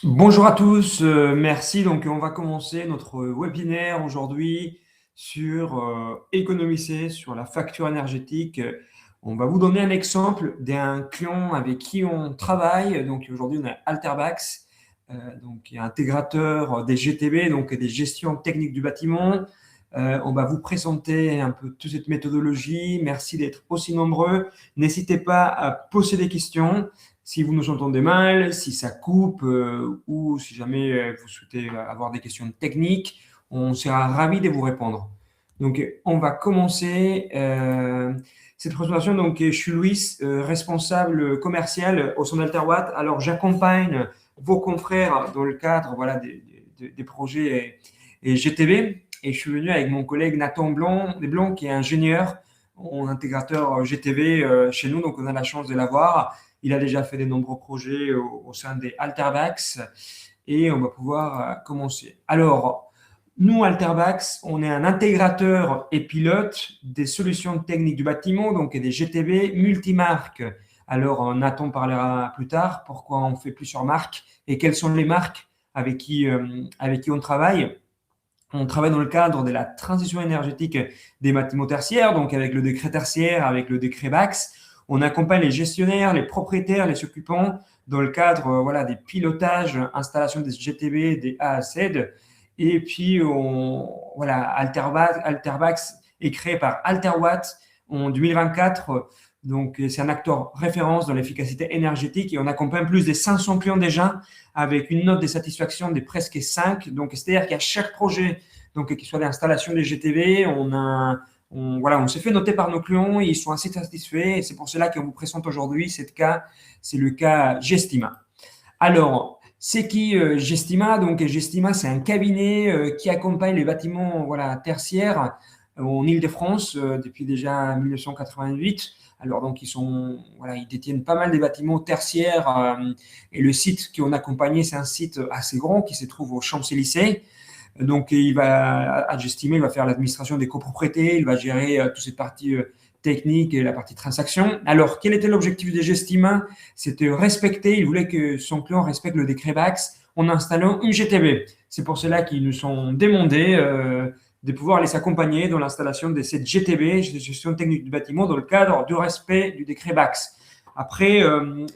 Bonjour à tous, merci. Donc, on va commencer notre webinaire aujourd'hui sur économiser sur la facture énergétique. On va vous donner un exemple d'un client avec qui on travaille. Donc, aujourd'hui, on a Alterbax, qui est intégrateur des GTB, donc des gestions techniques du bâtiment. On va vous présenter un peu toute cette méthodologie. Merci d'être aussi nombreux. N'hésitez pas à poser des questions. Si vous nous entendez mal, si ça coupe ou si jamais vous souhaitez avoir des questions techniques, on sera ravi de vous répondre. Donc, on va commencer cette présentation. Donc, je suis Louis, responsable commercial au sein d'Alterwatt. Alors, j'accompagne vos confrères dans le cadre des projets et GTV. Et je suis venu avec mon collègue Nathan Blanc, qui est ingénieur en intégrateur GTV chez nous. Donc, on a la chance de l'avoir. Il a déjà fait de nombreux projets au sein des Alterbax et on va pouvoir commencer. Alors, nous, Alterbax, on est un intégrateur et pilote des solutions techniques du bâtiment, donc des GTB multimarques. Alors, Nathan parlera plus tard pourquoi on fait plusieurs marques et quelles sont les marques avec qui on travaille. On travaille dans le cadre de la transition énergétique des bâtiments tertiaires, donc avec le décret tertiaire, avec le décret BAX. On accompagne les gestionnaires, les propriétaires, les occupants dans le cadre des pilotages, installation des GTB, des A à Z. Et puis, Alterbax est créé par Alterwatt en 2024. Donc, c'est un acteur référence dans l'efficacité énergétique et on accompagne plus de 500 clients déjà avec une note de satisfaction de presque 5. Donc, c'est-à-dire qu'à chaque projet, donc qu'il soit l'installation des GTV, on s'est fait noter par nos clients, ils sont assez satisfaits et c'est pour cela qu'on vous présente aujourd'hui c'est le cas Gestima. Alors, c'est qui Gestima? Donc, Gestima, c'est un cabinet qui accompagne les bâtiments tertiaires en Île-de-France depuis déjà 1988. Alors, donc, ils détiennent pas mal des bâtiments tertiaires et le site qu'on a accompagné, c'est un site assez grand qui se trouve aux Champs-Élysées. Donc, à Gestima, il va faire l'administration des copropriétés, il va gérer toute cette partie technique et la partie transaction. Alors, quel était l'objectif de Gestima? C'était respecter, il voulait que son client respecte le décret BAX en installant une GTB. C'est pour cela qu'ils nous sont demandé de pouvoir les accompagner dans l'installation de cette GTB, gestion technique du bâtiment, dans le cadre du respect du décret BAX. Après,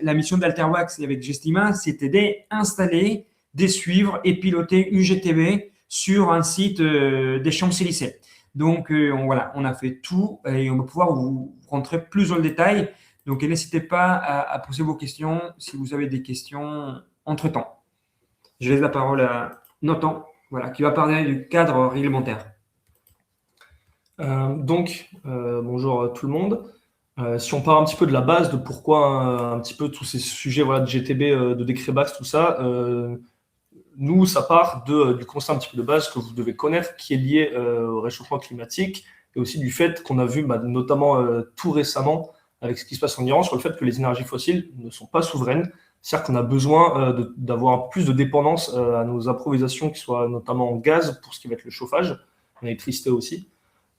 la mission d'Alterwax avec Gestima, c'était d'installer, de suivre et piloter une GTB sur un site des Champs-Élysées. Donc, on a fait tout et on va pouvoir vous rentrer plus dans le détail. Donc, n'hésitez pas à poser vos questions si vous avez des questions entre-temps. Je laisse la parole à Nathan, qui va parler du cadre réglementaire. Bonjour tout le monde. Si on parle un petit peu de la base, de pourquoi un petit peu tous ces sujets de GTB, de décret BAX, tout ça, nous, ça part du constat un petit peu de base que vous devez connaître, qui est lié au réchauffement climatique et aussi du fait qu'on a vu notamment tout récemment avec ce qui se passe en Iran sur le fait que les énergies fossiles ne sont pas souveraines. C'est-à-dire qu'on a besoin d'avoir plus de dépendance à nos approvisionnements qui soient notamment en gaz pour ce qui va être le chauffage, en électricité aussi.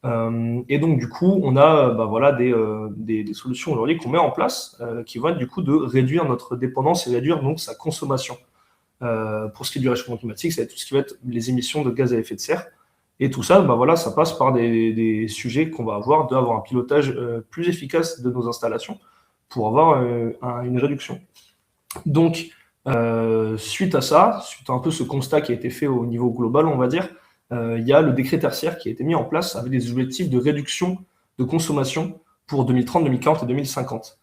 Et donc, du coup, on a des solutions aujourd'hui qu'on met en place qui vont être du coup de réduire notre dépendance et réduire donc sa consommation. Pour ce qui est du réchauffement climatique, ça va être tout ce qui va être les émissions de gaz à effet de serre. Et tout ça, ça passe par des sujets qu'on va avoir, d'avoir un pilotage plus efficace de nos installations pour avoir une réduction. Donc, suite à ça, suite à un peu ce constat qui a été fait au niveau global, on va dire, il y a le décret tertiaire qui a été mis en place avec des objectifs de réduction de consommation pour 2030, 2040 et 2050.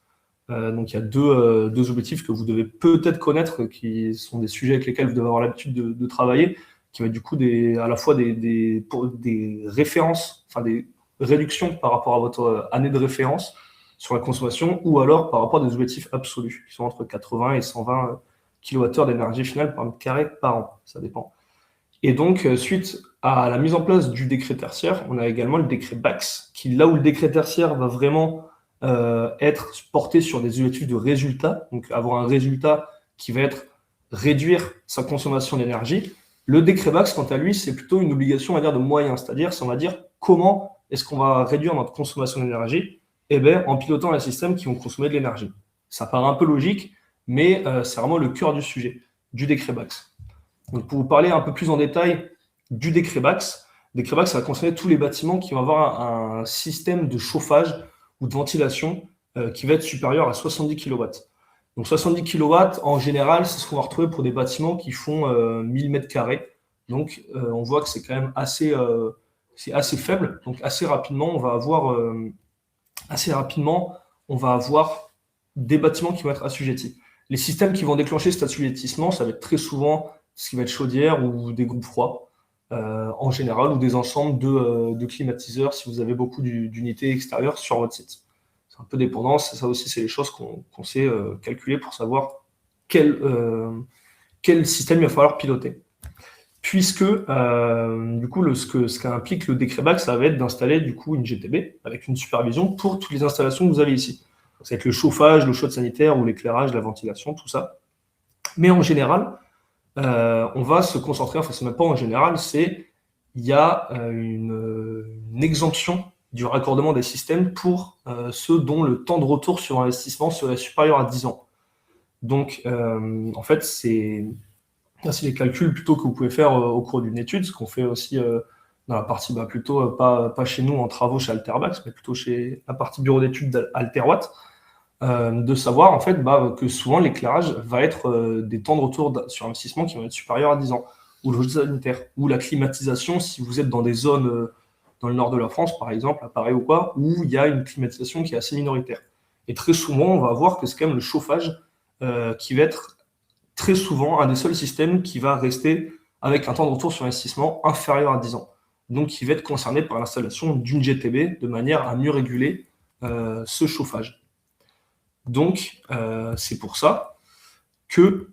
Donc, il y a deux objectifs que vous devez peut-être connaître, qui sont des sujets avec lesquels vous devez avoir l'habitude de travailler, qui va être du coup à la fois des références, enfin des réductions par rapport à votre année de référence sur la consommation, ou alors par rapport à des objectifs absolus, qui sont entre 80 et 120 kWh d'énergie finale par mètre carré par an, ça dépend. Et donc, suite à la mise en place du décret tertiaire, on a également le décret BAX, qui là où le décret tertiaire va vraiment être porté sur des objectifs de résultat, donc avoir un résultat qui va être réduire sa consommation d'énergie. Le décret BAX, quant à lui, c'est plutôt une obligation, on va dire, de moyens, c'est-à-dire, on va dire comment est-ce qu'on va réduire notre consommation d'énergie? Eh bien, en pilotant un système qui vont consommer de l'énergie. Ça paraît un peu logique, mais c'est vraiment le cœur du sujet. du décret Bax. Donc, pour vous parler un peu plus en détail du décret Bax, ça va concerner tous les bâtiments qui vont avoir un système de chauffage ou de ventilation qui va être supérieur à 70 kW. Donc 70 kW, en général, c'est ce qu'on va retrouver pour des bâtiments qui font 1000 m². Donc on voit que c'est quand même c'est assez faible. Donc assez rapidement, on va avoir des bâtiments qui vont être assujettis. Les systèmes qui vont déclencher cet assujettissement, ça va être très souvent ce qui va être chaudière ou des groupes froids, en général, ou des ensembles de climatiseurs si vous avez beaucoup d'unités extérieures sur votre site. C'est un peu dépendant, ça aussi, c'est les choses qu'on sait calculer pour savoir quel système il va falloir piloter. Puisque, du coup, ce qu'implique le décret Bax, ça va être d'installer du coup une GTB avec une supervision pour toutes les installations que vous avez ici. Ça va être le chauffage, l'eau chaude sanitaire ou l'éclairage, la ventilation, tout ça. Mais en général, on va se concentrer, enfin c'est même pas en général, il y a une exemption du raccordement des systèmes pour ceux dont le temps de retour sur investissement serait supérieur à 10 ans. Donc, en fait, c'est les calculs plutôt que vous pouvez faire au cours d'une étude, ce qu'on fait aussi dans la partie plutôt pas chez nous en travaux chez Alterbax, mais plutôt chez la partie bureau d'études d'Alterwatt, de savoir en fait que souvent l'éclairage va être des temps de retour sur investissement qui vont être supérieurs à 10 ans, ou le sanitaire, ou la climatisation si vous êtes dans des zones dans le nord de la France par exemple, à Paris ou quoi, où il y a une climatisation qui est assez minoritaire. Et très souvent on va voir que c'est quand même le chauffage qui va être très souvent un des seuls systèmes qui va rester avec un temps de retour sur investissement inférieur à 10 ans. Donc, qui va être concerné par l'installation d'une GTB de manière à mieux réguler ce chauffage. Donc, c'est pour ça que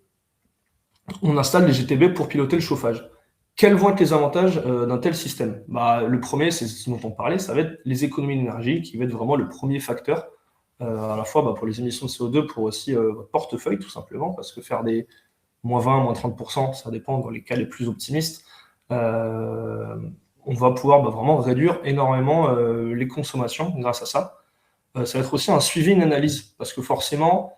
on installe les GTB pour piloter le chauffage. Quels vont être les avantages d'un tel système? Le premier, c'est ce dont on parlait, ça va être les économies d'énergie, qui va être vraiment le premier facteur à la fois pour les émissions de CO2, pour aussi votre portefeuille, tout simplement, parce que faire des moins 20, moins 30%, ça dépend dans les cas les plus optimistes, on va pouvoir vraiment réduire énormément les consommations grâce à ça. Ça va être aussi un suivi, une analyse, parce que forcément,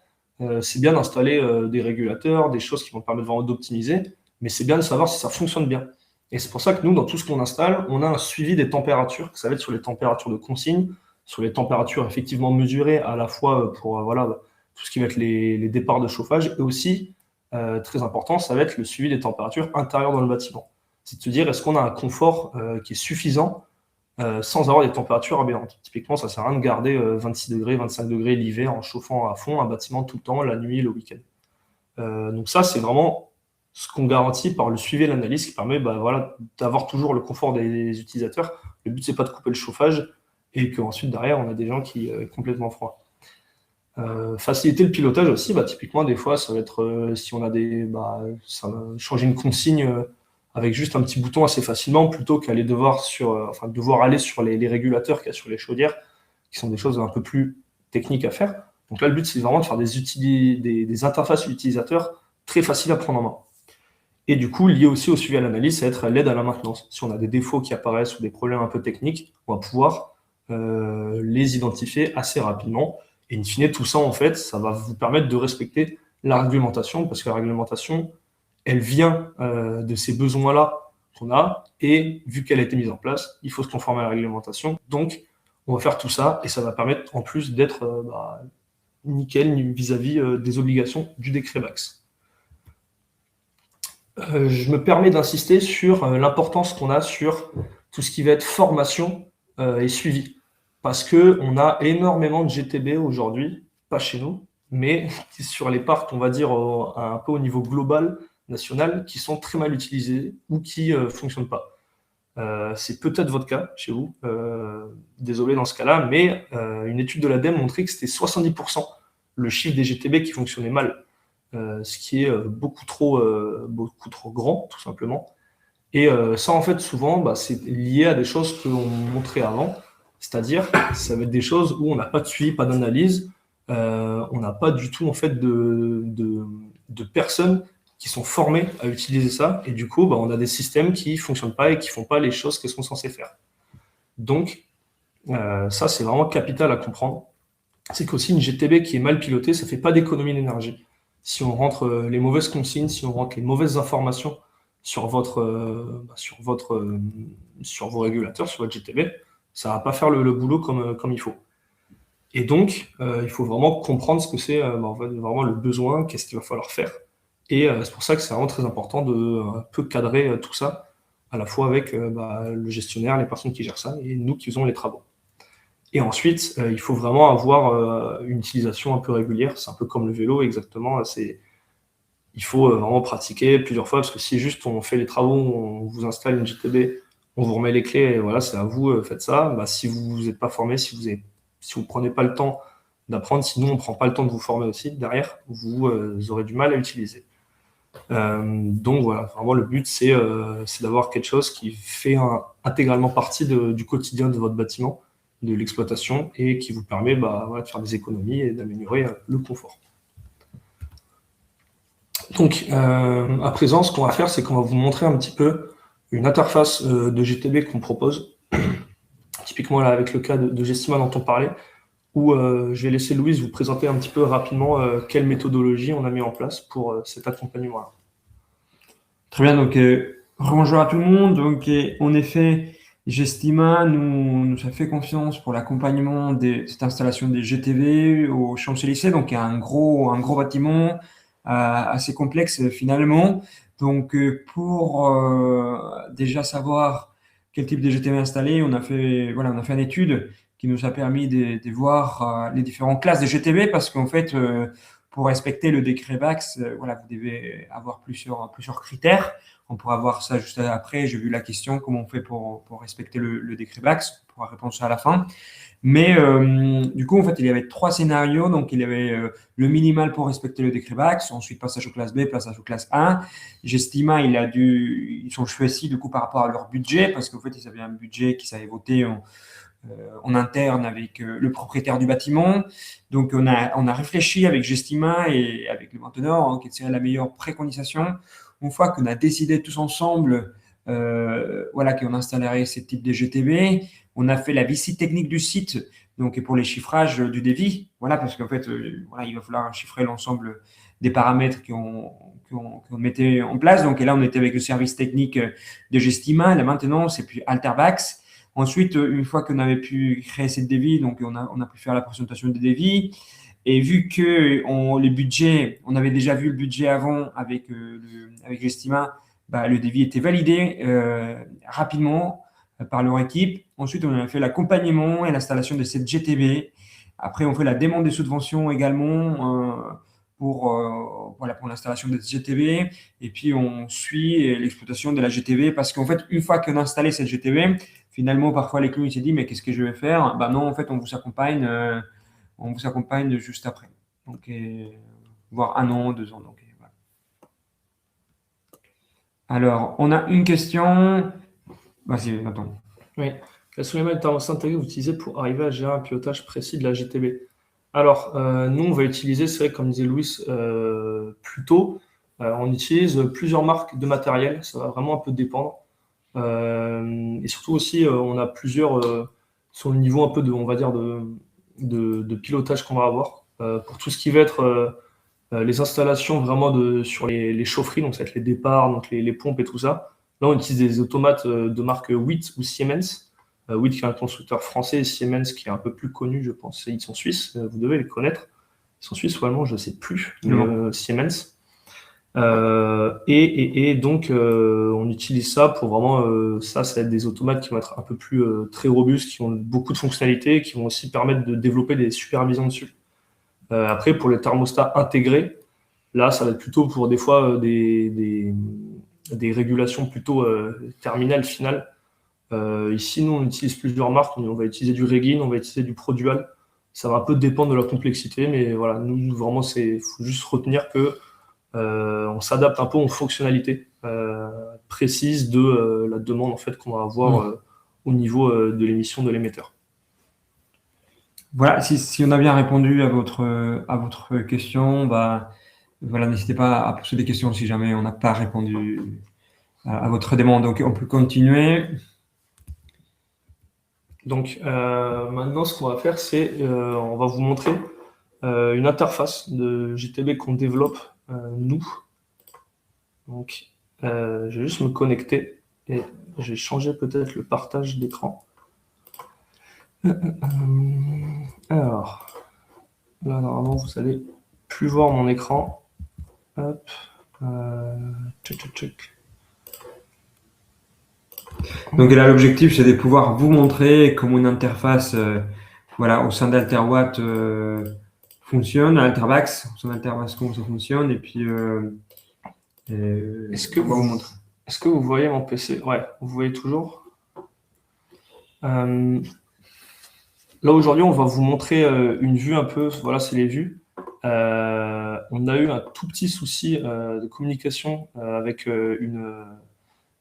c'est bien d'installer des régulateurs, des choses qui vont permettre vraiment d'optimiser, mais c'est bien de savoir si ça fonctionne bien. Et c'est pour ça que nous, dans tout ce qu'on installe, on a un suivi des températures, que ça va être sur les températures de consigne, sur les températures effectivement mesurées à la fois pour tout ce qui va être les départs de chauffage, et aussi, très important, ça va être le suivi des températures intérieures dans le bâtiment. C'est de se dire, est-ce qu'on a un confort qui est suffisant sans avoir des températures aberrantes. Typiquement, ça ne sert à rien de garder 26 degrés, 25 degrés l'hiver en chauffant à fond un bâtiment tout le temps, la nuit, le week-end. Donc ça, c'est vraiment ce qu'on garantit par le suivi et l'analyse qui permet d'avoir toujours le confort des utilisateurs. Le but, c'est pas de couper le chauffage et qu'ensuite, derrière, on a des gens qui est complètement froid. Faciliter le pilotage aussi, typiquement, des fois, ça va être si on a changer une consigne avec juste un petit bouton assez facilement, plutôt qu'aller devoir aller sur les régulateurs qu'il y a sur les chaudières, qui sont des choses un peu plus techniques à faire. Donc là, le but, c'est vraiment de faire des interfaces utilisateurs très faciles à prendre en main. Et du coup, lié aussi au suivi à l'analyse, ça va être l'aide à la maintenance. Si on a des défauts qui apparaissent ou des problèmes un peu techniques, on va pouvoir les identifier assez rapidement. Et in fine, tout ça, en fait, ça va vous permettre de respecter la réglementation, parce que la réglementation, elle vient de ces besoins-là qu'on a, et vu qu'elle a été mise en place, il faut se conformer à la réglementation. Donc, on va faire tout ça, et ça va permettre en plus d'être nickel vis-à-vis des obligations du décret Bax. Je me permets d'insister sur l'importance qu'on a sur tout ce qui va être formation et suivi. Parce qu'on a énormément de GTB aujourd'hui, pas chez nous, mais sur les parcs, on va dire un peu au niveau global, national, qui sont très mal utilisés ou qui ne fonctionnent pas. C'est peut-être votre cas chez vous, désolé dans ce cas-là, mais une étude de l'ADEME montrait que c'était 70% le chiffre des GTB qui fonctionnait mal. Ce qui est beaucoup trop grand, tout simplement. Et ça, en fait, souvent, c'est lié à des choses que l'on montrait avant, c'est-à-dire, ça va être des choses où on n'a pas de suivi, pas d'analyse, on n'a pas du tout, en fait, de personnes qui sont formées à utiliser ça, et du coup, on a des systèmes qui ne fonctionnent pas et qui ne font pas les choses qu'elles sont censées faire. Donc, ça, c'est vraiment capital à comprendre. C'est qu'aussi, une GTB qui est mal pilotée, ça ne fait pas d'économie d'énergie. si on rentre les mauvaises consignes, si on rentre les mauvaises informations sur sur vos régulateurs, sur votre GTB, ça va pas faire le boulot comme il faut. Et donc, il faut vraiment comprendre ce que c'est en fait, vraiment le besoin, qu'est-ce qu'il va falloir faire. Et c'est pour ça que c'est vraiment très important de un peu cadrer tout ça, à la fois avec le gestionnaire, les personnes qui gèrent ça, et nous qui faisons les travaux. Et ensuite, il faut vraiment avoir une utilisation un peu régulière. C'est un peu comme le vélo, exactement. Il faut vraiment pratiquer plusieurs fois, parce que si juste on fait les travaux, on vous installe une GTB, on vous remet les clés, et voilà, c'est à vous, faites ça. Si vous n'êtes pas formé, si vous ne prenez pas le temps d'apprendre, si nous, on ne prend pas le temps de vous former aussi, derrière, vous aurez du mal à utiliser. Donc voilà, vraiment le but, c'est d'avoir quelque chose qui fait intégralement partie du quotidien de votre bâtiment, de l'exploitation, et qui vous permet de faire des économies et d'améliorer le confort. Donc, à présent, ce qu'on va faire, c'est qu'on va vous montrer un petit peu une interface de GTB qu'on propose. Typiquement, là, avec le cas de Gestima dont on parlait, où je vais laisser Louise vous présenter un petit peu rapidement quelle méthodologie on a mis en place pour cet accompagnement-là. Très bien, donc bonjour à tout le monde. Donc, en effet, Gestima nous a fait confiance pour l'accompagnement de cette installation des GTV au Champs-Élysées, donc il y a un gros bâtiment assez complexe finalement. Donc, pour déjà savoir quel type de GTV installer, on a fait une étude qui nous a permis de voir les différentes classes de GTV parce qu'en fait, pour respecter le décret VAX, voilà, vous devez avoir plusieurs critères. On pourra voir ça juste après. J'ai vu la question, comment on fait pour respecter le décret VAX. On pourra répondre ça à la fin. Mais du coup, en fait, il y avait 3 scénarios. Donc, il y avait le minimal pour respecter le décret VAX, ensuite passage aux classes B, passage aux classes A. Gestima, ils sont choisis du coup par rapport à leur budget, parce qu'en fait, ils avaient un budget qui s'avait voté en interne avec le propriétaire du bâtiment. Donc, on a réfléchi avec Gestima et avec le mainteneur quelle serait la meilleure préconisation. Une fois qu'on a décidé tous ensemble qu'on installerait ce type de GTB, on a fait la visite technique du site, donc pour les chiffrages du devis, voilà, parce qu'en fait, il va falloir chiffrer l'ensemble des paramètres qu'on mettait en place. Donc, et là, on était avec le service technique de Gestima, la maintenance et puis Alterbax. Ensuite, une fois qu'on avait pu créer cette devis, donc on a pu faire la présentation des devis. Et vu que les budgets, on avait déjà vu le budget avant avec Gestima, le devis était validé rapidement par leur équipe. Ensuite, on a fait l'accompagnement et l'installation de cette GTB. Après, on fait la demande des subventions également pour l'installation de cette GTB. Et puis, on suit l'exploitation de la GTB parce qu'en fait, une fois qu'on a installé cette GTB, finalement, parfois, les clients se disent, mais qu'est-ce que je vais faire? Non, en fait, on vous accompagne juste après. Donc, voire 1 an, 2 ans. Donc, voilà. Alors, on a une question. Vas-y, attends. Oui. Quels sont les modes d'intervention intégrés que vous utilisez pour arriver à gérer un pilotage précis de la GTB? Alors, nous, on va utiliser, c'est vrai, comme disait Louis plus tôt, on utilise plusieurs marques de matériel. Ça va vraiment un peu dépendre. Et surtout aussi, on a plusieurs sur le niveau un peu on va dire, de pilotage qu'on va avoir. Pour tout ce qui va être les installations vraiment sur les chaufferies, donc ça va être les départs, donc les pompes et tout ça. Là, on utilise des automates de marque Witt ou Siemens. Witt qui est un constructeur français et Siemens qui est un peu plus connu, je pense. Ils sont suisses, vous devez les connaître. Ils sont suisses ou allemands, je ne sais plus, mais Siemens. Et donc, on utilise ça pour vraiment, ça va être des automates qui vont être un peu plus très robustes, qui ont beaucoup de fonctionnalités, qui vont aussi permettre de développer des supervisions dessus. Après, pour les thermostats intégrés, là, ça va être plutôt pour des fois des régulations plutôt terminales, finales. Ici, nous, on utilise plusieurs marques. On va utiliser du Regin, on va utiliser du ProDual. Ça va un peu dépendre de la complexité, mais voilà, nous, vraiment, il faut juste retenir que on s'adapte un peu aux fonctionnalités précises de la demande en fait, qu'on va avoir au niveau de l'émission de l'émetteur. Voilà, si on a bien répondu à votre question, n'hésitez pas à poser des questions si jamais on n'a pas répondu à votre demande. Donc, on peut continuer. Donc, maintenant, ce qu'on va faire, c'est on va vous montrer une interface de GTB qu'on développe nous. Donc, je vais juste me connecter et je vais changer peut-être le partage d'écran. Alors, là, normalement, vous allez plus voir mon écran. Hop. Tchic. Donc là, l'objectif, c'est de pouvoir vous montrer comment une interface au sein d'Alterwatt fonctionne, Alterbax, au sein d'Alterbax, comment ça fonctionne, et puis Est-ce que on va vous montrer. Est-ce que vous voyez mon PC? Ouais, vous voyez toujours. Là, aujourd'hui, on va vous montrer une vue un peu. Voilà, c'est les vues. On a eu un tout petit souci de communication avec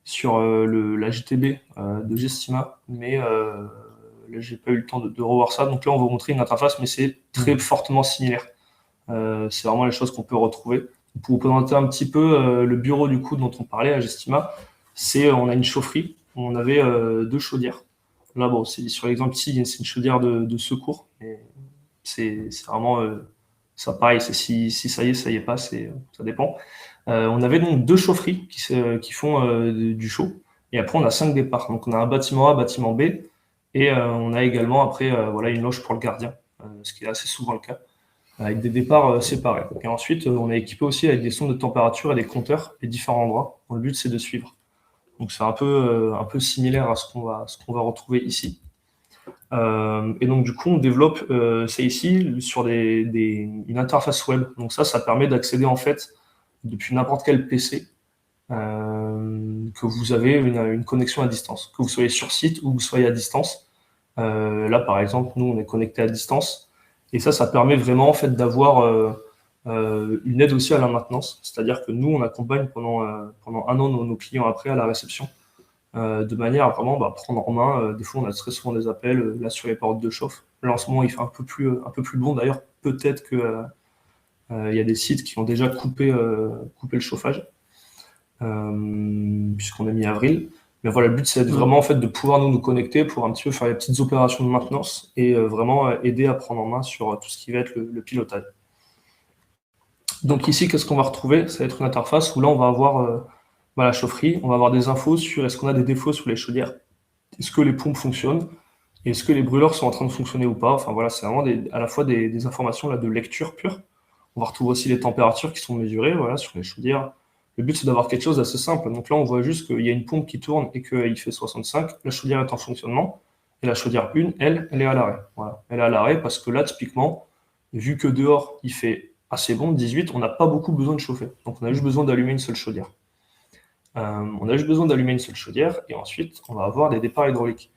sur la GTB de Gestima, mais là, j'ai pas eu le temps de revoir ça. Donc là, on va vous montrer une interface, mais c'est très fortement similaire. C'est vraiment les choses qu'on peut retrouver. Pour vous présenter un petit peu le bureau du coup dont on parlait à Gestima, on a une chaufferie, on avait 2 chaudières. Là, bon, sur l'exemple ici, c'est une chaudière de secours. C'est vraiment ça, pareil, c'est si ça y est pas, ça dépend. On avait donc 2 chaufferies qui font du chaud. Et après, on a 5 départs. Donc, on a un bâtiment A, bâtiment B. Et on a également après une loge pour le gardien, ce qui est assez souvent le cas, avec des départs séparés. Et ensuite, on est équipé aussi avec des sondes de température et des compteurs à différents endroits. Le but, c'est de suivre. Donc, c'est un peu similaire à ce qu'on va retrouver ici. Et donc, du coup, on développe ça ici sur une interface web. Donc, ça permet d'accéder en fait depuis n'importe quel PC que vous avez une connexion à distance, que vous soyez sur site ou que vous soyez à distance. Là, par exemple, nous, on est connecté à distance. Et ça permet vraiment en fait d'avoir une aide aussi à la maintenance. C'est-à-dire que nous, on accompagne pendant 1 an nos clients après à la réception, de manière à vraiment prendre en main. Des fois, on a très souvent des appels là sur les portes de chauffe. Là, en ce moment, il fait un peu plus bon. D'ailleurs, peut-être que il y a des sites qui ont déjà coupé le chauffage, puisqu'on est mi-avril. Mais voilà, le but, c'est vraiment en fait, de pouvoir nous connecter pour un petit peu faire les petites opérations de maintenance et vraiment aider à prendre en main sur tout ce qui va être le pilotage. Donc ici, qu'est-ce qu'on va retrouver? Ça va être une interface où là, on va avoir la chaufferie, on va avoir des infos sur est-ce qu'on a des défauts sur les chaudières, est-ce que les pompes fonctionnent, et est-ce que les brûleurs sont en train de fonctionner ou pas. Enfin voilà, c'est vraiment à la fois des informations là, de lecture pure. On va retrouver aussi les températures qui sont mesurées voilà, sur les chaudières. Le but, c'est d'avoir quelque chose d'assez simple. Donc là, on voit juste qu'il y a une pompe qui tourne et qu'il fait 65. La chaudière est en fonctionnement. Et la chaudière 1, elle est à l'arrêt. Voilà. Elle est à l'arrêt parce que là, typiquement, vu que dehors, il fait assez bon, 18, on n'a pas beaucoup besoin de chauffer. Donc on a juste besoin d'allumer une seule chaudière. Et ensuite, on va avoir des départs hydrauliques.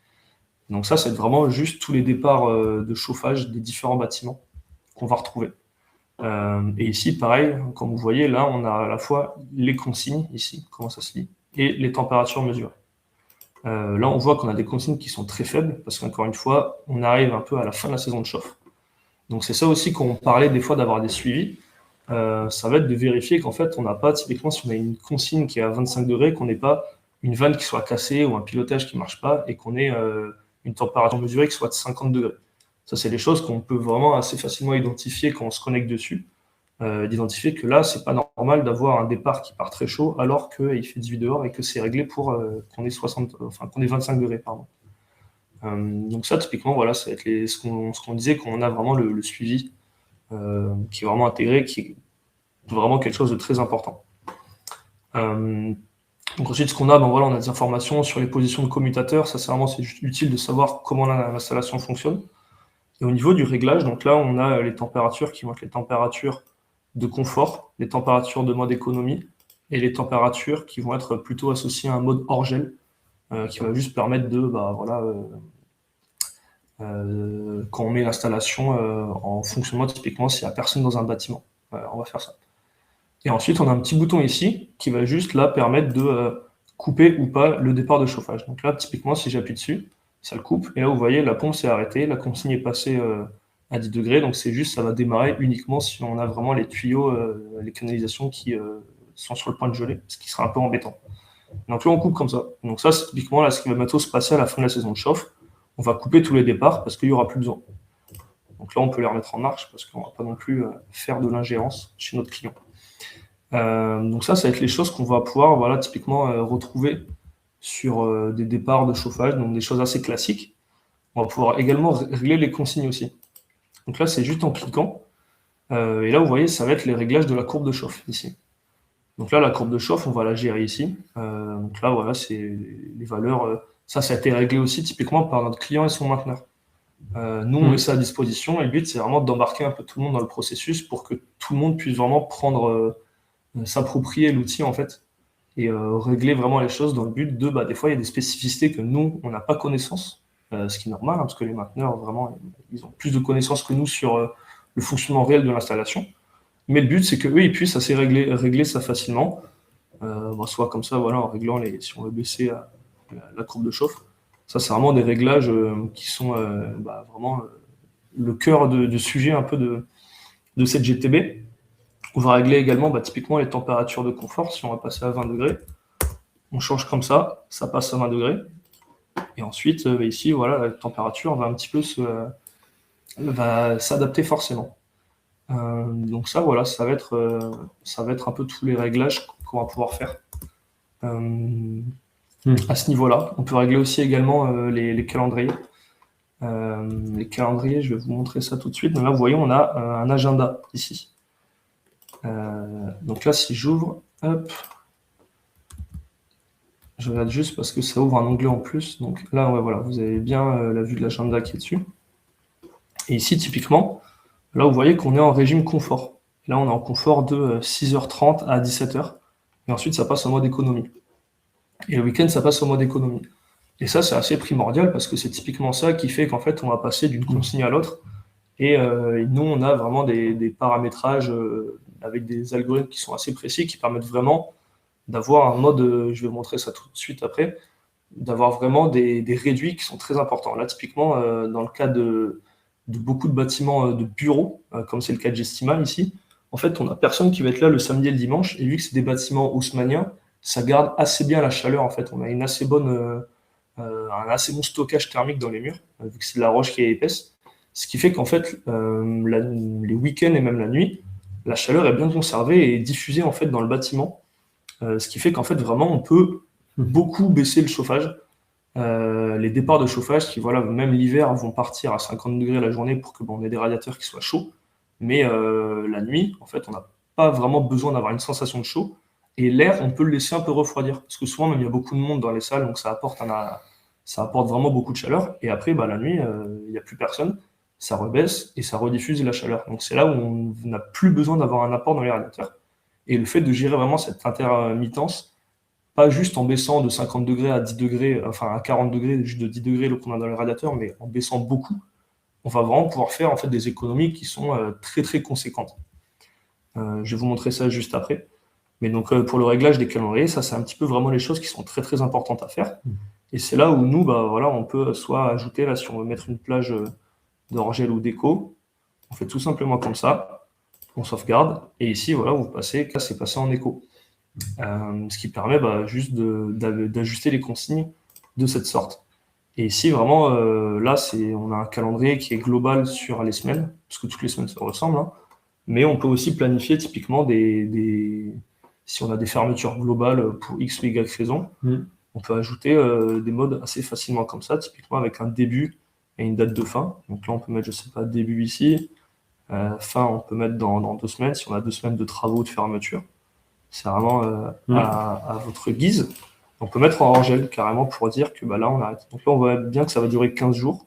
Donc ça, c'est vraiment juste tous les départs de chauffage des différents bâtiments qu'on va retrouver. Et ici, pareil, comme vous voyez, là, on a à la fois les consignes, ici, comment ça se lit, et les températures mesurées. Là, on voit qu'on a des consignes qui sont très faibles, parce qu'encore une fois, on arrive un peu à la fin de la saison de chauffe. Donc c'est ça aussi qu'on parlait des fois d'avoir des suivis. Ça va être de vérifier qu'en fait, on n'a pas, typiquement, si on a une consigne qui est à 25 degrés, qu'on n'ait pas une vanne qui soit cassée ou un pilotage qui ne marche pas, et qu'on ait une température mesurée qui soit de 50 degrés. Ça, c'est des choses qu'on peut vraiment assez facilement identifier quand on se connecte dessus, d'identifier que là, c'est pas normal d'avoir un départ qui part très chaud alors qu'il fait 18 dehors et que c'est réglé pour qu'on ait 25 degrés. Pardon. Donc ça, typiquement, voilà, ça va être ce qu'on disait, quand on a vraiment le suivi qui est vraiment intégré, qui est vraiment quelque chose de très important. Donc ensuite, ce qu'on a, on a des informations sur les positions de commutateurs. Ça, c'est juste utile de savoir comment l'installation fonctionne. Et au niveau du réglage, donc là, on a les températures qui vont être les températures de confort, les températures de mode économie et les températures qui vont être plutôt associées à un mode hors gel, qui va juste permettre de, quand on met l'installation en fonctionnement, typiquement s'il n'y a personne dans un bâtiment. On va faire ça. Et ensuite, on a un petit bouton ici qui va juste là permettre de couper ou pas le départ de chauffage. Donc là, typiquement, si j'appuie dessus, ça le coupe. Et là, vous voyez, la pompe s'est arrêtée, la consigne est passée à 10 degrés. Donc c'est juste, ça va démarrer uniquement si on a vraiment les tuyaux, les canalisations qui sont sur le point de geler, ce qui sera un peu embêtant. Donc là, on coupe comme ça. Donc ça, c'est typiquement là, ce qui va bientôt se passer à la fin de la saison de chauffe. On va couper tous les départs parce qu'il n'y aura plus besoin. Donc là, on peut les remettre en marche parce qu'on ne va pas non plus faire de l'ingérence chez notre client. Donc ça va être les choses qu'on va pouvoir, voilà, typiquement retrouver sur des départs de chauffage, donc des choses assez classiques. On va pouvoir également régler les consignes aussi. Donc là, c'est juste en cliquant. Et là, vous voyez, ça va être les réglages de la courbe de chauffe ici. Donc là, la courbe de chauffe, on va la gérer ici. Donc là, voilà, c'est les valeurs. Ça a été réglé aussi typiquement par notre client et son mainteneur. Nous, on met ça à disposition et le but, c'est vraiment d'embarquer un peu tout le monde dans le processus pour que tout le monde puisse vraiment prendre, s'approprier l'outil en fait et régler vraiment les choses dans le but de, des fois, il y a des spécificités que nous, on n'a pas connaissance, ce qui est normal, hein, parce que les mainteneurs, vraiment, ils ont plus de connaissances que nous sur le fonctionnement réel de l'installation. Mais le but, c'est qu'eux, ils puissent assez régler ça facilement, soit comme ça, voilà, en réglant si on veut baisser la courbe de chauffe. Ça, c'est vraiment des réglages qui sont vraiment le cœur du sujet un peu de cette GTB. On va régler également typiquement les températures de confort. Si on va passer à 20 degrés, on change comme ça passe à 20 degrés. Et ensuite, ici, voilà, la température va un petit peu va s'adapter forcément. Donc ça, voilà, ça va être un peu tous les réglages qu'on va pouvoir faire à ce niveau-là. On peut régler aussi également les calendriers. Les calendriers, je vais vous montrer ça tout de suite. Donc là, vous voyez, on a un agenda ici. Donc là, si j'ouvre, hop, je regarde juste parce que ça ouvre un onglet en plus. Donc là, ouais, voilà, vous avez bien la vue de l'agenda qui est dessus. Et ici, typiquement, là, vous voyez qu'on est en régime confort. Là, on est en confort de 6h30 à 17h. Et ensuite, ça passe en mode économie. Et le week-end, ça passe en mode économie. Et ça, c'est assez primordial parce que c'est typiquement ça qui fait qu'en fait, on va passer d'une consigne à l'autre. Et nous, on a vraiment des paramétrages avec des algorithmes qui sont assez précis, qui permettent vraiment d'avoir un mode, je vais vous montrer ça tout de suite après, d'avoir vraiment des réduits qui sont très importants. Là, typiquement, dans le cas de beaucoup de bâtiments de bureaux, comme c'est le cas de Gestimal ici, en fait, on n'a personne qui va être là le samedi et le dimanche, et vu que c'est des bâtiments haussmanniens, ça garde assez bien la chaleur, en fait. On a un assez bon stockage thermique dans les murs, vu que c'est de la roche qui est épaisse. Ce qui fait qu'en fait, les week-ends et même la nuit, la chaleur est bien conservée et diffusée en fait dans le bâtiment. Ce qui fait qu'en fait, vraiment, on peut beaucoup baisser le chauffage. Les départs de chauffage qui, voilà, même l'hiver, vont partir à 50 degrés la journée pour que on ait des radiateurs qui soient chauds. Mais la nuit, en fait, on n'a pas vraiment besoin d'avoir une sensation de chaud. Et l'air, on peut le laisser un peu refroidir. Parce que souvent, même, il y a beaucoup de monde dans les salles, donc ça apporte vraiment beaucoup de chaleur. Et après, la nuit, il n'y a plus personne. Ça rebaisse et ça rediffuse la chaleur. Donc c'est là où on n'a plus besoin d'avoir un apport dans les radiateurs. Et le fait de gérer vraiment cette intermittence, pas juste en baissant de 50 degrés à 10 degrés, enfin à 40 degrés, juste de 10 degrés le qu'on a dans les radiateurs, mais en baissant beaucoup, on va vraiment pouvoir faire en fait des économies qui sont très très conséquentes. Je vais vous montrer ça juste après. Mais donc pour le réglage des calendriers, ça c'est un petit peu vraiment les choses qui sont très très importantes à faire. Et c'est là où nous, voilà, on peut soit ajouter, là, si on veut mettre une plage d'orgel ou d'écho, on fait tout simplement comme ça, on sauvegarde, et ici, voilà, vous passez, là, c'est passé en écho. Ce qui permet juste d'ajuster les consignes de cette sorte. Et ici, vraiment, là, on a un calendrier qui est global sur les semaines, parce que toutes les semaines se ressemblent, hein, mais on peut aussi planifier typiquement si on a des fermetures globales pour X ou Y raison, on peut ajouter des modes assez facilement comme ça, typiquement avec un début et une date de fin. Donc là, on peut mettre, je sais pas, début ici, fin, on peut mettre dans 2 semaines, si on a 2 semaines de travaux de fermeture. C'est vraiment à votre guise. On peut mettre en hors-gel carrément pour dire que là, on arrête. Donc là, on voit bien que ça va durer 15 jours.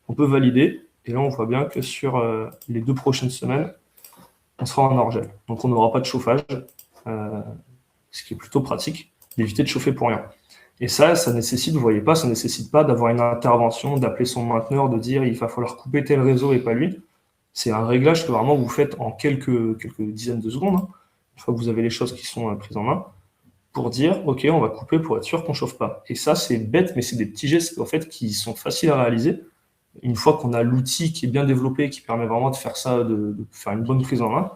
On peut valider. Et là, on voit bien que sur les 2 prochaines semaines, on sera en hors-gel. Donc on n'aura pas de chauffage, ce qui est plutôt pratique, d'éviter de chauffer pour rien. Et ça nécessite, vous voyez pas, ça nécessite pas d'avoir une intervention, d'appeler son mainteneur, de dire il va falloir couper tel réseau et pas lui. C'est un réglage que vraiment vous faites en quelques dizaines de secondes, hein, une fois que vous avez les choses qui sont prises en main, pour dire ok, on va couper pour être sûr qu'on chauffe pas. Et ça, c'est bête, mais c'est des petits gestes en fait qui sont faciles à réaliser. Une fois qu'on a l'outil qui est bien développé, qui permet vraiment de faire ça, de faire une bonne prise en main.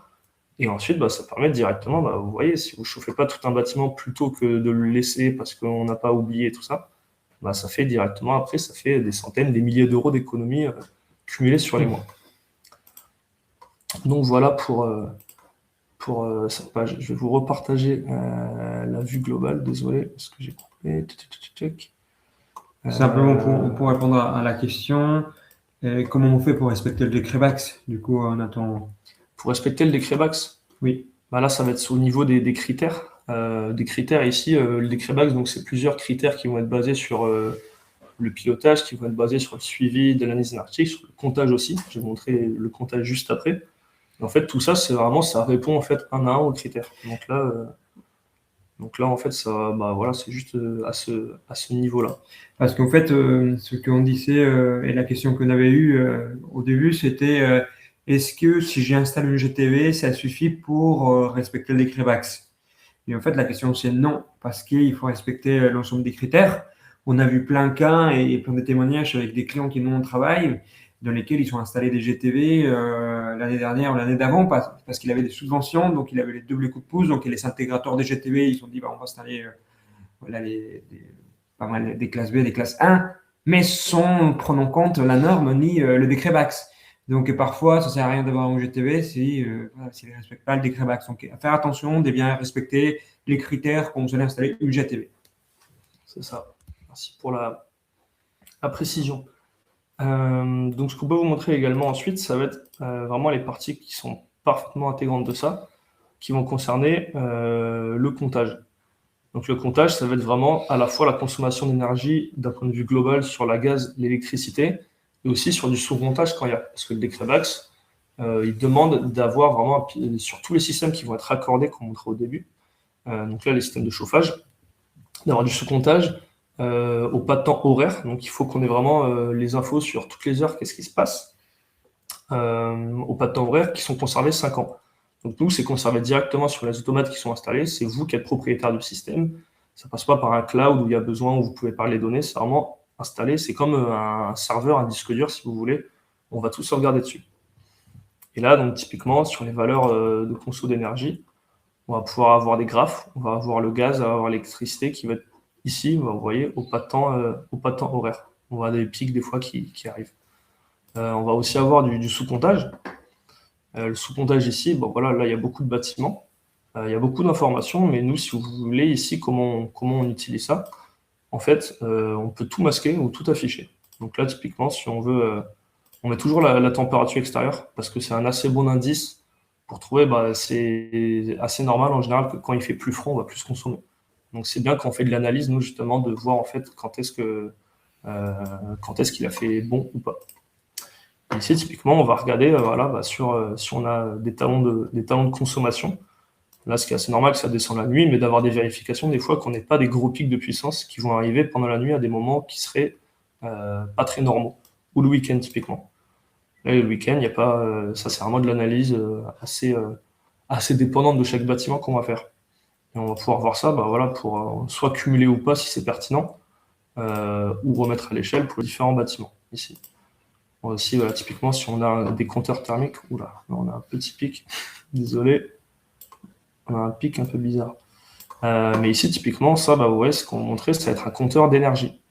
Et ensuite, ça permet directement, vous voyez, si vous ne chauffez pas tout un bâtiment plutôt que de le laisser parce qu'on n'a pas oublié tout ça, ça fait directement, après, ça fait des centaines, des milliers d'euros d'économies cumulées sur les mois. Donc voilà pour pour cette page. Je vais vous repartager la vue globale. Désolé, parce que j'ai coupé. Simplement pour répondre à la question, comment on fait pour respecter le décret Bax? Du coup, on attend. Pour respecter le décret Bax, Oui. bah là, ça va être au niveau des critères. Des critères ici, le décret Bax, donc c'est plusieurs critères qui vont être basés sur le pilotage, qui vont être basés sur le suivi de l'analyse énergétique, sur le comptage aussi. Je vais vous montrer le comptage juste après. Et en fait, tout ça, c'est vraiment, ça répond en fait un à un aux critères. Donc là, en fait, ça, bah voilà, c'est juste à ce niveau-là. Parce qu'en fait, ce qu'on disait et la question qu'on avait eue au début, c'était est-ce que si j'installe une GTV, ça suffit pour respecter le décret Bax? Et en fait, la question c'est non, parce qu'il faut respecter l'ensemble des critères. On a vu plein de cas et plein de témoignages avec des clients qui nous ont travaillé, dans lesquels ils ont installé des GTV l'année dernière ou l'année d'avant parce qu'il avait des subventions, donc il avait les doubles coups de pouce, donc les intégrateurs des GTV, ils ont dit bah, on va installer voilà, pas mal des classes B, des classes 1, mais sans prendre en compte la norme ni le décret Bax. Donc parfois, ça ne sert à rien d'avoir un GTV si, voilà, s'il ne respecte pas le décret Bax. Donc faire attention de bien respecter les critères quand vous allez installer une GTV. C'est ça. Merci pour la précision. Donc ce qu'on peut vous montrer également ensuite, ça va être vraiment les parties qui sont parfaitement intégrantes de ça, qui vont concerner le comptage. Donc le comptage, ça va être vraiment à la fois la consommation d'énergie d'un point de vue global sur la gaz, l'électricité, et aussi sur du sous-comptage quand il y a. Parce que le décret Bax, il demande d'avoir vraiment, sur tous les systèmes qui vont être raccordés, comme on montrera au début, donc là les systèmes de chauffage, d'avoir du sous-comptage au pas de temps horaire. Donc il faut qu'on ait vraiment les infos sur toutes les heures, qu'est-ce qui se passe, au pas de temps horaire, qui sont conservés 5 ans. Donc nous, c'est conservé directement sur les automates qui sont installés. C'est vous qui êtes propriétaire du système. Ça passe pas par un cloud où il y a besoin, où vous pouvez parler les données. C'est vraiment installé. C'est comme un serveur, un disque dur, si vous voulez. On va tout sauvegarder dessus. Et là, donc typiquement, sur les valeurs de conso d'énergie, on va pouvoir avoir des graphes. On va avoir le gaz, on va avoir l'électricité qui va être ici, vous voyez, au pas de temps horaire. On va avoir des pics des fois qui arrivent. On va aussi avoir du sous-comptage. Le sous-comptage ici, bon voilà, là il y a beaucoup de bâtiments, il y a beaucoup d'informations, mais nous, si vous voulez, ici, comment on utilise ça? En fait, on peut tout masquer ou tout afficher. Donc là, typiquement, si on veut, on met toujours la température extérieure, parce que c'est un assez bon indice pour trouver, bah, c'est assez normal en général que quand il fait plus froid, on va plus consommer. Donc c'est bien quand on fait de l'analyse, nous, justement, de voir en fait quand est-ce qu'il a fait bon ou pas. Ici, typiquement, on va regarder voilà, bah, si on a des talons de consommation. Là, ce qui est assez normal, que ça descend la nuit, mais d'avoir des vérifications, des fois, qu'on n'ait pas des gros pics de puissance qui vont arriver pendant la nuit à des moments qui seraient pas très normaux. Ou le week-end, typiquement. Là, le week-end, il n'y a pas. Ça, c'est vraiment de l'analyse assez dépendante de chaque bâtiment qu'on va faire. Et on va pouvoir voir ça bah, voilà, pour soit cumuler ou pas si c'est pertinent, ou remettre à l'échelle pour les différents bâtiments, ici. Aussi, voilà, typiquement, si on a des compteurs thermiques, oula, là, on a un petit pic, désolé, on a un pic un peu bizarre. Mais ici, typiquement, ça, bah, ouais, ce qu'on montrait, ça va être un compteur d'énergie.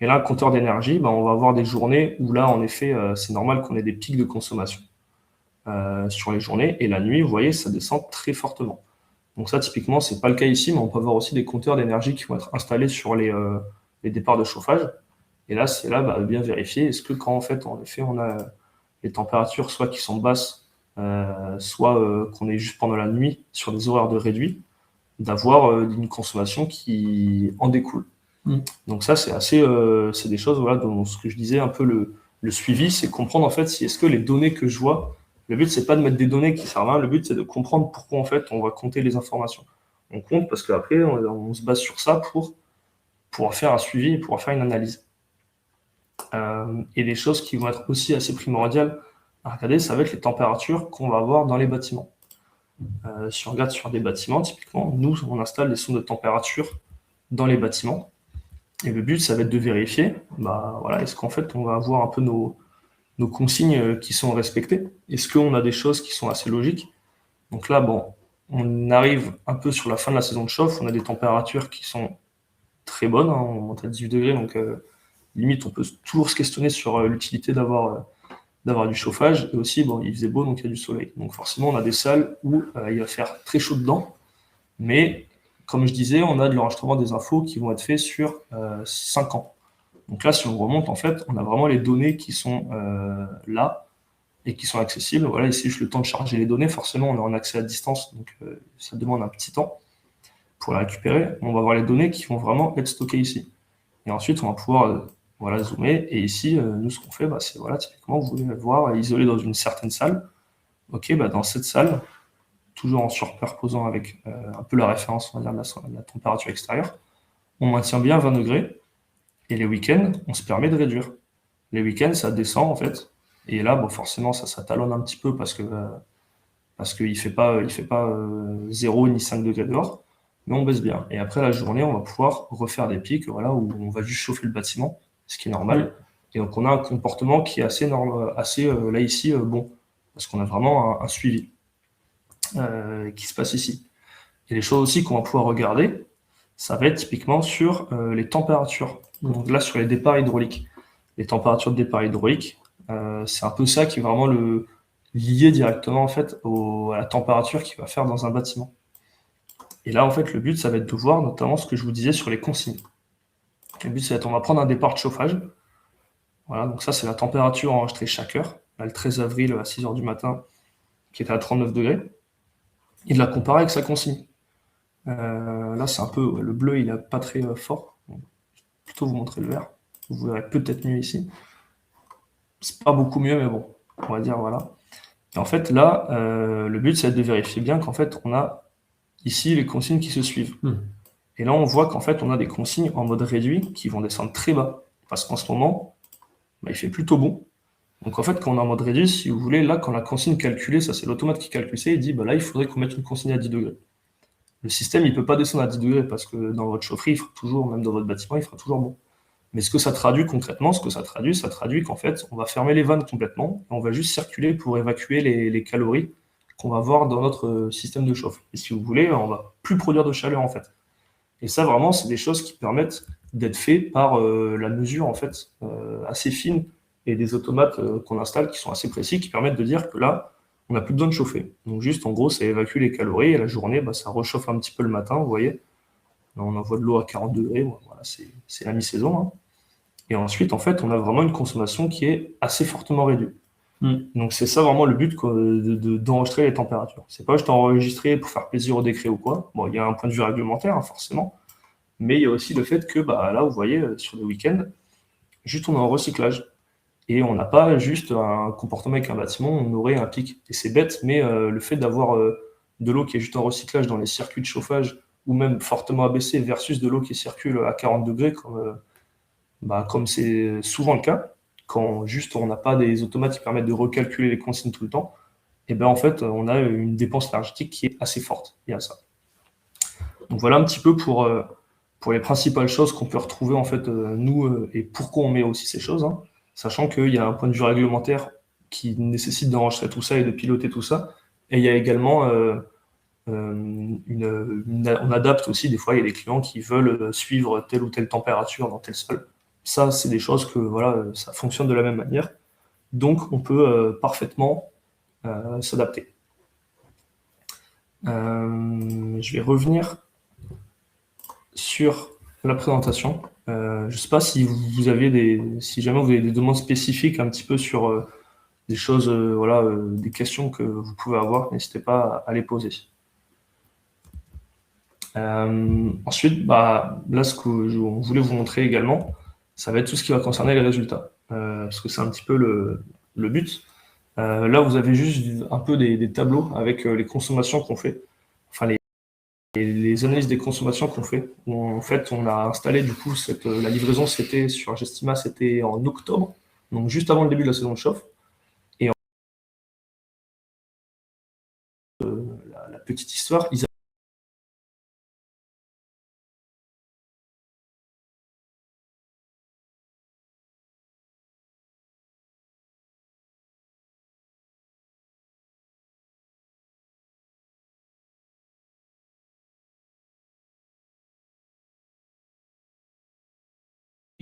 Et là, un compteur d'énergie, bah, on va avoir des journées où là, en effet, c'est normal qu'on ait des pics de consommation sur les journées. Et la nuit, vous voyez, ça descend très fortement. Donc ça, typiquement, c'est pas le cas ici, mais on peut avoir aussi des compteurs d'énergie qui vont être installés sur les départs de chauffage. Et là, c'est là, bah, bien vérifier, est-ce que quand en fait, on a les températures soit qui sont basses, soit qu'on est juste pendant la nuit sur des horaires de réduit, d'avoir une consommation qui en découle. Donc ça, c'est des choses, voilà, dont ce que je disais un peu le suivi, c'est comprendre en fait si est-ce que les données que je vois, le but c'est pas de mettre des données qui servent à rien, le but c'est de comprendre pourquoi en fait on va compter les informations. On compte parce qu'après on se base sur ça pour pouvoir faire un suivi et pouvoir faire une analyse. Et des choses qui vont être aussi assez primordiales à regarder, ça va être les températures qu'on va avoir dans les bâtiments. Si on regarde sur des bâtiments, typiquement, nous, on installe des sondes de température dans les bâtiments. Et le but, ça va être de vérifier, bah, voilà, est-ce qu'en fait, on va avoir un peu nos consignes qui sont respectées? Est-ce qu'on a des choses qui sont assez logiques? Donc là, bon, on arrive un peu sur la fin de la saison de chauffe, on a des températures qui sont très bonnes, hein, on monte à 18 degrés, donc limite, on peut toujours se questionner sur l'utilité d'avoir d'avoir du chauffage, et aussi, bon, il faisait beau, donc il y a du soleil. Donc forcément, on a des salles où il va faire très chaud dedans, mais comme je disais, on a de l'enregistrement des infos qui vont être faits sur 5 ans. Donc là, si on remonte, en fait, on a vraiment les données qui sont là et qui sont accessibles. Voilà, ici, je le temps de charger les données. Forcément, on est en accès à distance, donc ça demande un petit temps pour la récupérer. On va voir les données qui vont vraiment être stockées ici. Et ensuite, on va pouvoir voilà, zoomer. Et ici, nous, ce qu'on fait, bah, c'est voilà, typiquement, vous voulez voir isolé dans une certaine salle. Ok, bah, dans cette salle, toujours en surposant avec un peu la référence, on va dire, de la température extérieure, on maintient bien 20 degrés. Et les week-ends, on se permet de réduire. Les week-ends, ça descend en fait. Et là, bon, forcément, ça talonne un petit peu parce qu'il fait pas 0 ni 5 degrés dehors, mais on baisse bien. Et après la journée, on va pouvoir refaire des pics, voilà, où on va juste chauffer le bâtiment, ce qui est normal. Et donc on a un comportement qui est assez là ici bon, parce qu'on a vraiment un suivi qui se passe ici. Et les choses aussi qu'on va pouvoir regarder, ça va être typiquement sur les températures. Donc là, sur les départs hydrauliques. Les températures de départ hydraulique, c'est un peu ça qui est vraiment le lié directement en fait à la température qu'il va faire dans un bâtiment. Et là, en fait, le but, ça va être de voir notamment ce que je vous disais sur les consignes. Le but, c'est on va prendre un départ de chauffage. Voilà, donc ça, c'est la température enregistrée chaque heure. Là, le 13 avril à 6 heures du matin, qui était à 39 degrés. Et de la comparer avec sa consigne. Là, c'est un peu, le bleu, il n'est pas très fort. Donc, plutôt vous montrer le vert. Vous verrez peut-être mieux ici. C'est pas beaucoup mieux, mais bon, on va dire voilà. Et en fait, là, le but, c'est de vérifier bien qu'en fait, on a ici les consignes qui se suivent. Et là, on voit qu'en fait, on a des consignes en mode réduit qui vont descendre très bas. Parce qu'en ce moment, bah, il fait plutôt bon. Donc en fait, quand on est en mode réduit, si vous voulez, là, quand la consigne calculée, ça c'est l'automate qui calcule ça, il dit, bah là, il faudrait qu'on mette une consigne à 10 degrés. Le système, il ne peut pas descendre à 10 degrés parce que dans votre chaufferie, il fera toujours, même dans votre bâtiment, il fera toujours bon. Mais ce que ça traduit concrètement, ça traduit qu'en fait, on va fermer les vannes complètement et on va juste circuler pour évacuer les calories qu'on va voir dans notre système de chauffe. Et si vous voulez, on va plus produire de chaleur en fait. Et ça, vraiment, c'est des choses qui permettent d'être faites par la mesure en fait assez fine et des automates qu'on installe qui sont assez précis, qui permettent de dire que là, on n'a plus besoin de chauffer. Donc juste, en gros, ça évacue les calories et la journée, bah, ça réchauffe un petit peu le matin, vous voyez. Là, on envoie de l'eau à 40 degrés, voilà, c'est la mi-saison. Hein. Et ensuite, en fait, on a vraiment une consommation qui est assez fortement réduite. Donc c'est ça vraiment le but d'enregistrer les températures. C'est pas juste enregistrer pour faire plaisir au décret ou quoi. Bon, il y a un point de vue réglementaire, hein, forcément. Mais il y a aussi le fait que bah, là, vous voyez, sur les week-ends, juste on est en recyclage. Et on n'a pas juste un comportement avec un bâtiment, on aurait un pic. Et c'est bête, mais le fait d'avoir de l'eau qui est juste en recyclage dans les circuits de chauffage, ou même fortement abaissé, versus de l'eau qui circule à 40 degrés, comme c'est souvent le cas, quand juste on n'a pas des automates qui permettent de recalculer les consignes tout le temps, et ben en fait, on a une dépense énergétique qui est assez forte liée à ça. Donc voilà un petit peu pour les principales choses qu'on peut retrouver en fait nous et pourquoi on met aussi ces choses, hein, sachant qu'il y a un point de vue réglementaire qui nécessite d'enregistrer tout ça et de piloter tout ça, et il y a également on adapte aussi des fois, il y a des clients qui veulent suivre telle ou telle température dans tel sol. Ça, c'est des choses que voilà, ça fonctionne de la même manière, donc on peut parfaitement s'adapter. Je vais revenir sur la présentation. Je ne sais pas si vous avez si jamais vous avez des demandes spécifiques un petit peu sur des choses, voilà, des questions que vous pouvez avoir, n'hésitez pas à les poser. Ensuite, bah, là, ce qu'on voulait vous montrer également, ça va être tout ce qui va concerner les résultats, parce que c'est un petit peu le but. Là, vous avez juste un peu des tableaux avec les consommations qu'on fait, enfin les analyses des consommations qu'on fait. En fait, on a installé du coup la livraison, c'était sur Gestima, c'était en octobre, donc juste avant le début de la saison de chauffe. Et la petite histoire, ils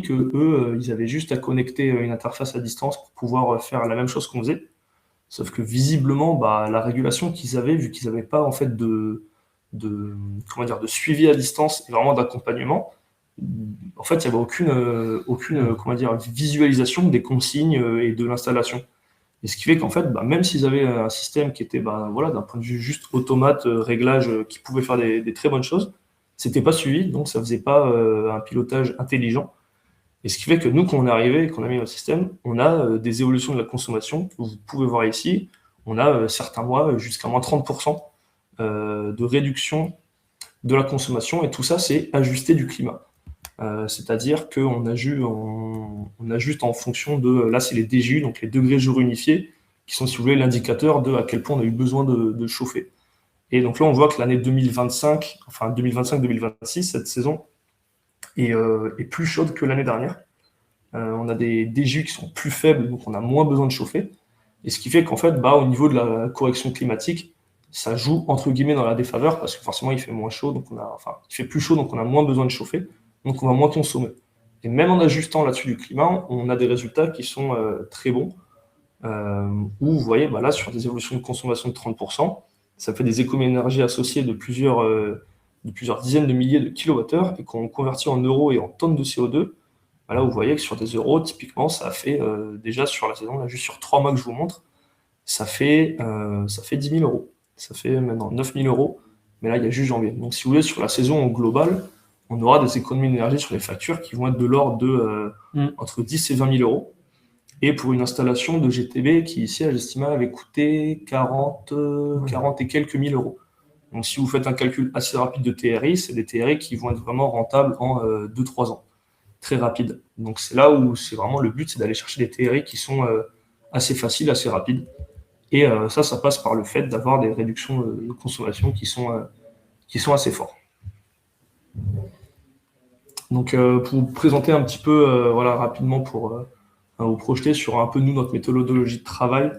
que eux, ils avaient juste à connecter une interface à distance pour pouvoir faire la même chose qu'on faisait. Sauf que visiblement, bah, la régulation qu'ils avaient, vu qu'ils n'avaient pas en fait comment dire, de suivi à distance et vraiment d'accompagnement, en fait, il n'y avait aucune comment dire, visualisation des consignes et de l'installation. Et ce qui fait qu'en fait, bah, même s'ils avaient un système qui était bah, voilà, d'un point de vue juste automate, réglage, qui pouvait faire des très bonnes choses, c'était pas suivi, donc ça faisait pas un pilotage intelligent. Et ce qui fait que nous, quand on est arrivé et qu'on a mis notre système, on a des évolutions de la consommation que vous pouvez voir ici. On a certains mois jusqu'à moins 30% de réduction de la consommation, et tout ça, c'est ajusté du climat. C'est-à-dire qu'on on ajuste en fonction de, là c'est les DGU, donc les degrés jour unifiés, qui sont si vous voulez l'indicateur de à quel point on a eu besoin de chauffer. Et donc là on voit que l'année 2025, enfin 2025-2026, cette saison, est plus chaude que l'année dernière. On a des DGU qui sont plus faibles, donc on a moins besoin de chauffer. Et ce qui fait qu'en fait, bah, au niveau de la correction climatique, ça joue entre guillemets dans la défaveur, parce que forcément il fait moins chaud, donc il fait plus chaud, donc on a moins besoin de chauffer, donc on va moins consommer. Et même en ajustant là-dessus du climat, on a des résultats qui sont très bons, où vous voyez, bah, là, sur des évolutions de consommation de 30%, ça fait des économies d'énergie associées de plusieurs dizaines de milliers de kilowattheures, et qu'on convertit en euros et en tonnes de CO2, bah, là, vous voyez que sur des euros, typiquement, ça fait déjà sur la saison, là, juste sur 3 mois que je vous montre, ça fait 10 000 euros. Ça fait maintenant 9 000 euros, mais là, il y a juste janvier. Donc, si vous voulez, sur la saison au global, on aura des économies d'énergie sur les factures qui vont être de l'ordre de entre 10 et 20 000 euros. Et pour une installation de GTB qui, ici, j'estimais, avait coûté 40 et quelques mille euros. Donc, si vous faites un calcul assez rapide de TRI, c'est des TRI qui vont être vraiment rentables en 2-3 ans. Très rapide. Donc, c'est là où c'est vraiment le but, c'est d'aller chercher des TRI qui sont assez faciles, assez rapides. Et ça passe par le fait d'avoir des réductions de consommation qui sont assez fortes. Donc, pour vous présenter un petit peu, voilà, rapidement, pour vous projeter sur un peu, nous, notre méthodologie de travail,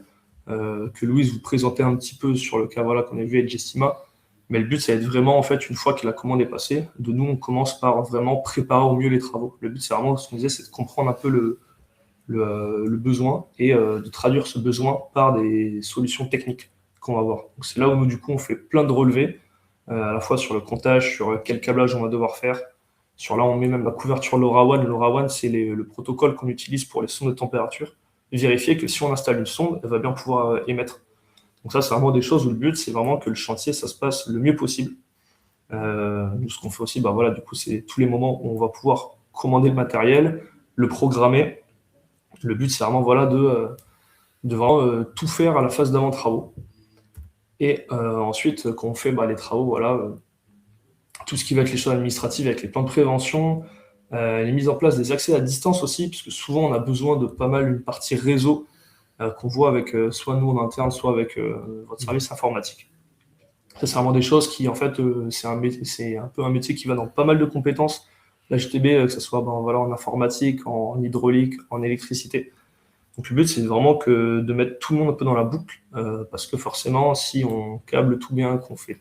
que Louise vous présentait un petit peu sur le cas voilà, qu'on a vu avec Gestima. Mais le but, c'est d'être vraiment, en fait, une fois que la commande est passée, de nous, on commence par vraiment préparer au mieux les travaux. Le but, c'est vraiment, ce qu'on disait, c'est de comprendre un peu le besoin et de traduire ce besoin par des solutions techniques qu'on va avoir. Donc, c'est là où nous, du coup, on fait plein de relevés, à la fois sur le comptage, sur quel câblage on va devoir faire. Sur là, on met même la couverture LoRaWAN. LoRaWAN, c'est le protocole qu'on utilise pour les sondes de température. Vérifier que si on installe une sonde, elle va bien pouvoir émettre. Donc ça, c'est vraiment des choses où le but, c'est vraiment que le chantier, ça se passe le mieux possible. Nous, ce qu'on fait aussi, bah voilà, du coup, c'est tous les moments où on va pouvoir commander le matériel, le programmer. Le but, c'est vraiment voilà, de vraiment tout faire à la phase d'avant travaux. Et ensuite, quand on fait les travaux, voilà, tout ce qui va être les choses administratives avec les plans de prévention, les mises en place des accès à distance aussi, puisque souvent on a besoin de pas mal une partie réseau qu'on voit avec soit nous en interne, soit avec votre service informatique. Ça, c'est vraiment des choses qui, en fait, c'est un peu un métier qui va dans pas mal de compétences. La GTB, que ce soit voilà, en informatique, en hydraulique, en électricité. Donc le but, c'est vraiment de mettre tout le monde un peu dans la boucle, parce que forcément, si on câble tout bien, qu'on fait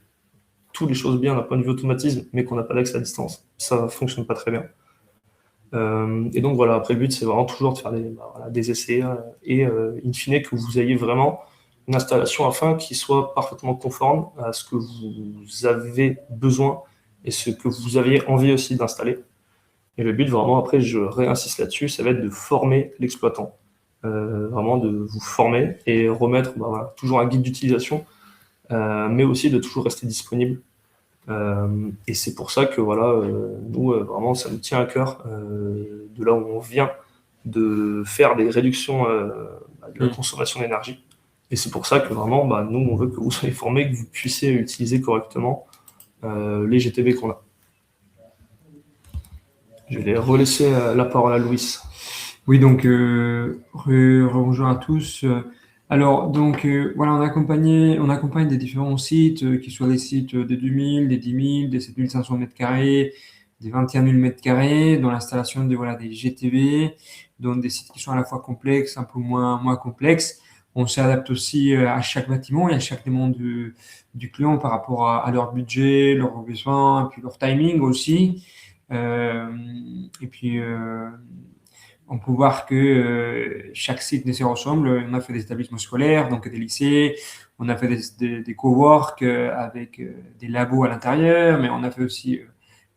toutes les choses bien d'un point de vue automatisme, mais qu'on n'a pas d'accès à distance, ça ne fonctionne pas très bien. Et donc voilà, après le but, c'est vraiment toujours de faire des essais et in fine que vous ayez vraiment une installation afin qu'il soit parfaitement conforme à ce que vous avez besoin et ce que vous aviez envie aussi d'installer. Et le but vraiment, après, je réinsiste là-dessus, ça va être de former l'exploitant. Vraiment de vous former et remettre voilà, toujours un guide d'utilisation, mais aussi de toujours rester disponible. Et c'est pour ça que voilà, nous, vraiment, ça nous tient à cœur, de là où on vient, de faire des réductions de la consommation d'énergie. Et c'est pour ça que vraiment, nous, on veut que vous soyez formés, que vous puissiez utiliser correctement les GTB qu'on a. Je vais relaisser la parole à Louis. Oui, donc bonjour à tous. Alors, donc, voilà, on accompagne des différents sites, qui soient des sites des 2000, des 10 000, des 7500 m², des 21 000 m², dans l'installation des GTB, donc des sites qui sont à la fois complexes, un peu moins complexes. On s'adapte aussi à chaque bâtiment et à chaque demande du client par rapport à leur budget, leurs besoins, et puis leur timing aussi. Et puis, on peut voir que chaque site ne se ressemble. On a fait des établissements scolaires, donc des lycées. On a fait des cowork avec des labos à l'intérieur, mais on a fait aussi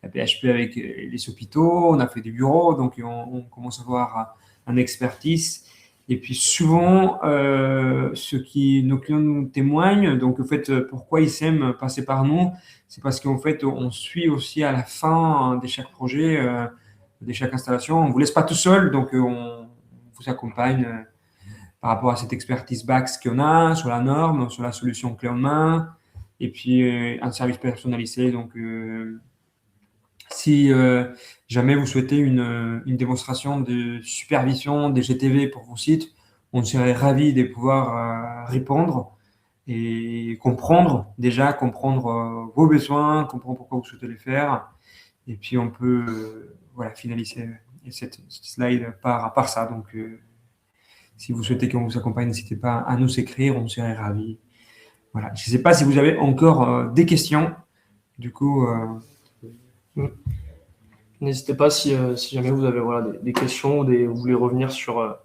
la PHP avec les hôpitaux. On a fait des bureaux, donc on commence à avoir un expertise. Et puis souvent, nos clients nous témoignent, donc en fait, pourquoi ils s'aiment passer par nous, c'est parce qu'en fait, on suit aussi à la fin de chaque projet, de chaque installation. On vous laisse pas tout seul, donc on vous accompagne par rapport à cette expertise BAX qu'on a, sur la norme, sur la solution clé en main, et puis un service personnalisé. Donc, si jamais vous souhaitez une démonstration de supervision des GTV pour vos sites, on serait ravi de pouvoir répondre et comprendre vos besoins, comprendre pourquoi vous souhaitez les faire. Et puis on peut voilà, finaliser cette slide par ça. Donc si vous souhaitez qu'on vous accompagne, n'hésitez pas à nous écrire, on serait ravis. Voilà. Je ne sais pas si vous avez encore des questions. Du coup, N'hésitez pas si jamais vous avez voilà, des questions ou vous voulez revenir sur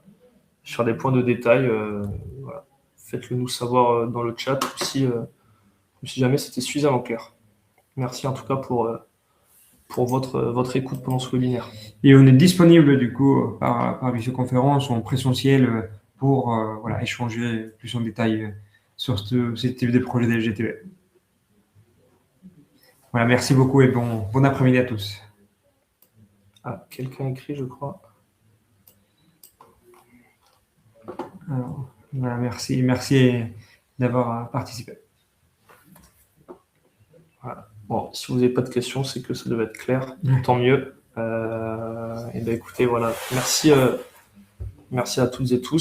des points de détail. Voilà. Faites-le nous savoir dans le chat ou si jamais c'était suffisamment clair. Merci en tout cas pour votre écoute pendant ce webinaire. Et on est disponible du coup par visioconférence ou en présentiel pour voilà, échanger plus en détail sur ce type de projet des GTV. Voilà, merci beaucoup et bon après-midi à tous. Ah, quelqu'un écrit, je crois. Alors, voilà, merci d'avoir participé. Voilà. Bon, si vous n'avez pas de questions, c'est que ça devait être clair. Tant mieux. Et ben écoutez, voilà. Merci à toutes et tous.